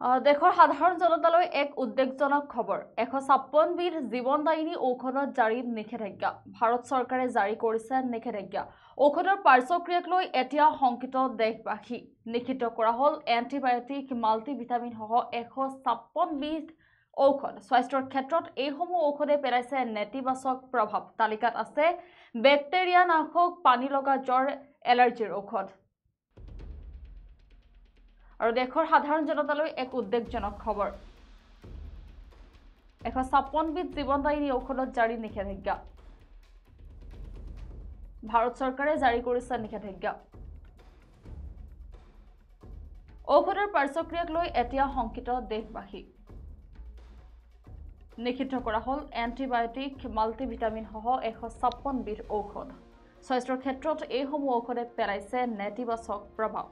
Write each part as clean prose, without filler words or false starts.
দেশৰ সাধাৰণ জনতালৈ এক উদ্বেগজনক খবৰ 156 বিধ জীৱনদায়িনী ঔষধত জাৰি নিষেধাজ্ঞা ভাৰত চৰকাৰে জাৰি কৰিছে নিষেধাজ্ঞা ঔষধৰ পাৰ্শ্বক্ৰিয়াক লৈ এতিয়া শংকিত দেশবাসী নিষিদ্ধ কৰা হ'ল এন্টিবায়োটিক মাল্টিভিটামিন সহ 156 বিধ ঔষধ স্বাস্থ্যৰ ক্ষেত্ৰত এইসমূহ ঔষধে পেলাইছে নেতিবাচক প্ৰভাৱ তালিকাত আছে বেক্টেৰিয়া নাশক পানী লগা জ্বৰ এলাৰ্জিৰ ঔষধ আৰু দেশৰ সাধাৰণ জনতালৈ এক উদ্বেগজনক খবৰ 156 বিধ জীৱনদায়িনী ঔষধত জাৰি নিষেধাজ্ঞা ভাৰত চৰকাৰে জাৰি কৰিছে নিষেধাজ্ঞা ঔষধৰ পাৰ্শ্বক্ৰিয়াক লৈ এতিয়া শংকিত দেশবাসী নিষিদ্ধ কৰা হ'ল এন্টিবায়োটিক মাল্টিভিটামিন সহ 156 বিধ ঔষধ স্বাস্থ্যৰ ক্ষেত্ৰত এইসমূহ ঔষধে পেলাইছে নেতিবাচক প্ৰভাৱ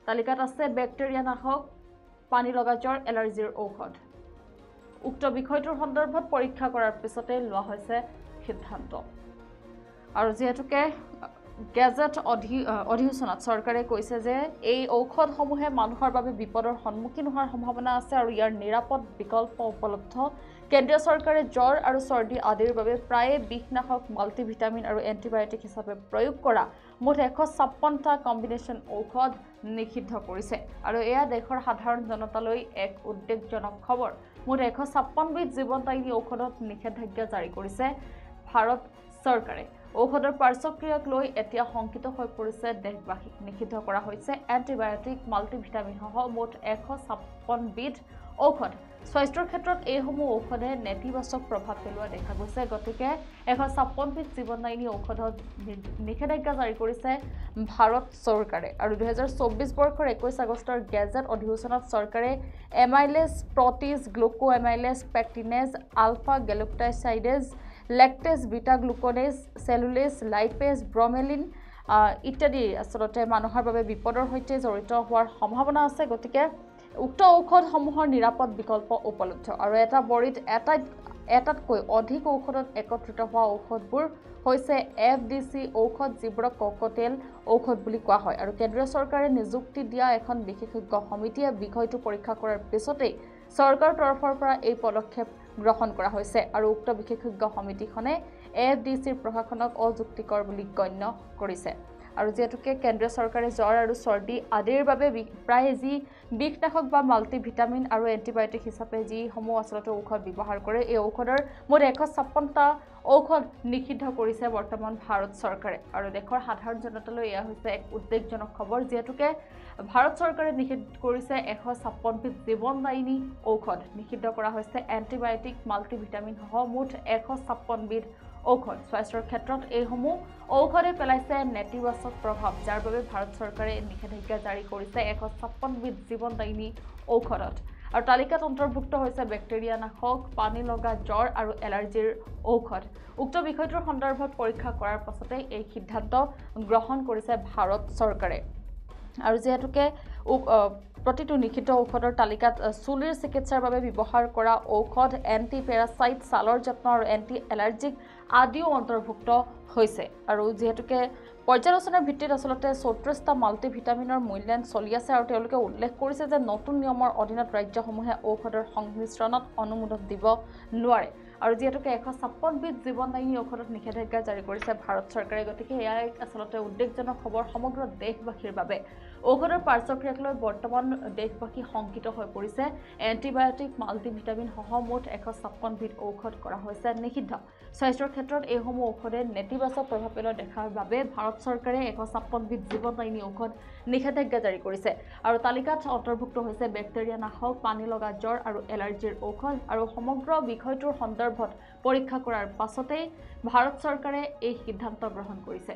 তালিকাত আছে বেক্টেৰিয়া নাশক পানী লগা জ্বৰ এলাৰ্জিৰ ঔষধ উক্ত বিষয়টোৰ সন্দৰ্ভত পৰীক্ষা কৰাৰ পিছতে লোৱা হৈছে সিদ্ধান্ত আৰু যেহেতুকে গেজেট অধিসূচনাত চৰকাৰে কৈছে যে এই ঔষধসমূহে মানুহৰ বাবে বিপদৰ সন্মুখীন হোৱাৰ সম্ভাৱনা আছে আৰু ইয়াৰ নিৰাপদ বিকল্প উপলব্ধ কেন্দ্ৰীয় চৰকাৰে জ্বৰ আৰু চৰ্দি আদিৰ বাবে প্ৰায়ে বিষনাশক মাল্টিভিটামিন আৰু এন্টিবায়োটিক হিচাপে প্ৰয়োগ কৰা মুঠ 156টা কম্বিনেশ্যন ঔষধ নিষিদ্ধ কৰিছে আৰু এয়া দেশৰ সাধাৰণ জনতালৈ এক উদ্বেগজনক খবৰ মুঠ 156 বিধ জীৱনদায়িনী ঔষধত নিষেধাজ্ঞা জাৰি কৰিছে ভাৰত চৰকাৰে ঔষধৰ পাৰ্শ্বক্ৰিয়াক লৈ এতিয়া শংকিত হৈ পৰিছে দেশবাসী নিষিদ্ধ কৰা হৈছে এন্টিবায়োটিক মাল্টিভিটামিন সহ মুঠ 156 বিধ ঔষধ স্বাস্থ্যৰ ক্ষেত্ৰত এইসমূহ ঔষধে নেতিবাচক প্ৰভাৱ পেলোৱা দেখা গৈছে গতিকে 156 বিধ জীৱনদায়িনী ঔষধত নিষেধাজ্ঞা জাৰি কৰিছে ভাৰত চৰকাৰে আৰু 2024 বৰ্ষৰ 21 আগষ্টৰ গেজেট অধিসূচনাত চৰকাৰে amylase protease glucoamylase pectinase alpha glucosidase lactase beta glucanase cellulase lipase bromelain ইত্যাদি আসলতে মানুহৰ বাবে বিপদৰ সৈতে জড়িত হোৱাৰ সম্ভাৱনা আছে গতিকে উক্ত ঔষধসমূহৰ নিৰাপদ বিকল্প উপলব্ধ আৰু এটা বৰিত এটাতকৈ অধিক ঔষধত একত্ৰিত হোৱা ঔষধবোৰ হৈছে এফডিসি ঔষধ যিবোৰক ককটেল ঔষধ বুলি কোৱা হয় আৰু কেন্দ্ৰীয় চৰকাৰে নিযুক্তি দিয়া এখন বিশেষজ্ঞ সমিতিয়ে বিষয়টো পৰীক্ষা কৰাৰ পিছতেই চৰকাৰৰ তৰফৰ পৰা এই পদক্ষেপ গ্ৰহণ কৰা হৈছে আৰু উক্ত বিশেষজ্ঞ সমিতিখনে এফডিসিৰ প্ৰশাসনক অযুক্তিকৰ বুলি গণ্য কৰিছে আৰু যেহেতুকে কেন্দ্ৰীয় চৰকাৰে জ্বৰ আৰু চৰ্দি আদিৰ বাবে প্ৰায় যি বিষনাশক বা মাল্টিভিটামিন আৰু এন্টিবায়োটিক হিচাপে যিসমূহ আচলতে ঔষধ ব্যৱহাৰ কৰে এই ঔষধৰ মুঠ 156টা ঔষধ নিষিদ্ধ কৰিছে বৰ্তমান ভাৰত চৰকাৰে আৰু দেশৰ সাধাৰণ জনতালৈ এয়া হৈছে এক উদ্বেগজনক খবৰ যেহেতুকে ভাৰত চৰকাৰে নিষিদ্ধ কৰিছে 156 বিধ জীৱনদায়িনী ঔষধ নিষিদ্ধ কৰা হৈছে এন্টিবায়োটিক মাল্টিভিটামিন সহ মুঠ 156 বিধ ঔষধ স্বাস্থ্যৰ ক্ষেত্ৰত এইসমূহ ঔষধে পেলাইছে নেতিবাচক প্ৰভাৱ যাৰ বাবে ভাৰত চৰকাৰে নিষেধাজ্ঞা জাৰি কৰিছে 156 বিধ জীৱনদায়িনী ঔষধত আৰু তালিকাত অন্তৰ্ভুক্ত হৈছে বেক্টেৰিয়া নাশক পানী লগা জ্বৰ আৰু এলাৰ্জিৰ ঔষধ উক্ত বিষয়টোৰ সন্দৰ্ভত পৰীক্ষা কৰাৰ পাছতে এই সিদ্ধান্ত গ্ৰহণ কৰিছে ভাৰত চৰকাৰে আৰু যেহেতুকে প্ৰতিটো নিষিদ্ধ ঔষধৰ তালিকাত চুলিৰ চিকিৎসাৰ বাবে ব্যৱহাৰ কৰা ঔষধ এন্টি পেৰাসাইট ছালৰ যত্ন আৰু এন্টি এলাৰ্জিক আদিও অন্তৰ্ভুক্ত হৈছে আৰু যেহেতুকে পৰ্যালোচনাৰ ভিত্তিত আসলতে 34টা মাল্টিভিটামিনৰ মূল্যায়ন চলি আছে আৰু তেওঁলোকে উল্লেখ কৰিছে যে নতুন নিয়মৰ অধীনত ৰাজ্যসমূহে ঔষধৰ সংমিশ্ৰণত অনুমোদন দিব নোৱাৰে আৰু যেহেতুকে 156 বিধ জীৱনদায়িনী ঔষধত নিষেধাজ্ঞা জাৰি কৰিছে ভাৰত চৰকাৰে গতিকে এয়াই আসলতে উদ্বেগজনক খবৰ সমগ্ৰ দেশবাসীৰ বাবে ঔষধৰ পাৰ্শ্বক্ৰিয়াক লৈ বৰ্তমান দেশবাসী শংকিত হৈ পৰিছে এন্টিবায়োটিক মাল্টিভিটামিন সহ মুঠ 156 বিধ ঔষধ কৰা হৈছে নিষিদ্ধ স্বাস্থ্যৰ ক্ষেত্ৰত এইসমূহ ঔষধে নেতিবাচক প্ৰভাৱ পেলোৱা দেখাৰ বাবে ভাৰত চৰকাৰে 156 বিধ জীৱনদায়িনী ঔষধ নিষেধাজ্ঞা জাৰি কৰিছে আৰু তালিকাত অন্তৰ্ভুক্ত হৈছে বেক্টেৰিয়া নাশক পানী লগা জ্বৰ আৰু এলাৰ্জিৰ ঔষধ আৰু সমগ্ৰ বিষয়টোৰ সন্দৰ্ভত পৰীক্ষা কৰাৰ পাছতেই ভাৰত চৰকাৰে এই সিদ্ধান্ত গ্ৰহণ কৰিছে